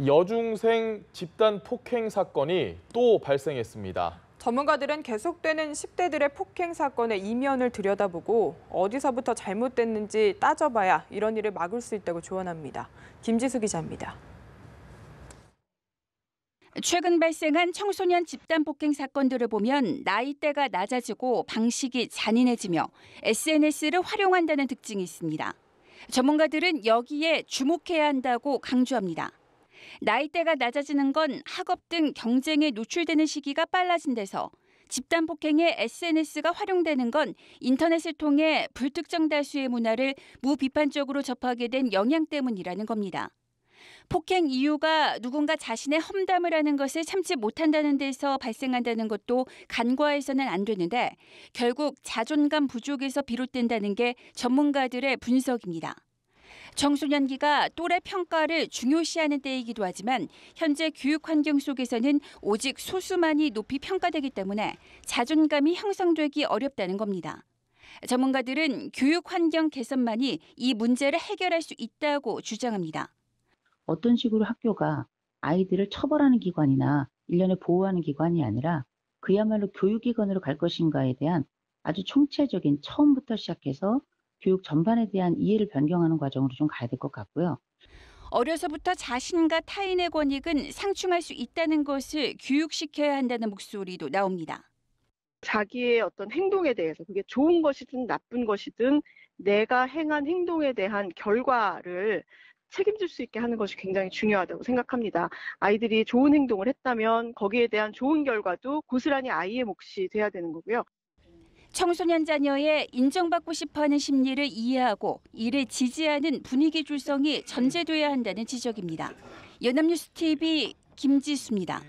여중생 집단 폭행 사건이 또 발생했습니다. 전문가들은 계속되는 10대들의 폭행 사건의 이면을 들여다보고 어디서부터 잘못됐는지 따져봐야 이런 일을 막을 수 있다고 조언합니다. 김지수 기자입니다. 최근 발생한 청소년 집단 폭행 사건들을 보면 나이대가 낮아지고 방식이 잔인해지며 SNS를 활용한다는 특징이 있습니다. 전문가들은 여기에 주목해야 한다고 강조합니다. 나이대가 낮아지는 건 학업 등 경쟁에 노출되는 시기가 빨라진 데서 집단 폭행에 SNS가 활용되는 건 인터넷을 통해 불특정 다수의 문화를 무비판적으로 접하게 된 영향 때문이라는 겁니다. 폭행 이유가 누군가 자신의 험담을 하는 것을 참지 못한다는 데서 발생한다는 것도 간과해서는 안 되는데 결국 자존감 부족에서 비롯된다는 게 전문가들의 분석입니다. 청소년기가 또래 평가를 중요시하는 때이기도 하지만 현재 교육 환경 속에서는 오직 소수만이 높이 평가되기 때문에 자존감이 형성되기 어렵다는 겁니다. 전문가들은 교육 환경 개선만이 이 문제를 해결할 수 있다고 주장합니다. 어떤 식으로 학교가 아이들을 처벌하는 기관이나 일련의 보호하는 기관이 아니라 그야말로 교육기관으로 갈 것인가에 대한 아주 총체적인 처음부터 시작해서 교육 전반에 대한 이해를 변경하는 과정으로 좀 가야 될 것 같고요. 어려서부터 자신과 타인의 권익은 상충할 수 있다는 것을 교육시켜야 한다는 목소리도 나옵니다. 자기의 어떤 행동에 대해서 그게 좋은 것이든 나쁜 것이든 내가 행한 행동에 대한 결과를 책임질 수 있게 하는 것이 굉장히 중요하다고 생각합니다. 아이들이 좋은 행동을 했다면 거기에 대한 좋은 결과도 고스란히 아이의 몫이 돼야 되는 거고요. 청소년 자녀의 인정받고 싶어하는 심리를 이해하고 이를 지지하는 분위기 조성이 전제돼야 한다는 지적입니다. 연합뉴스 TV 김지수입니다.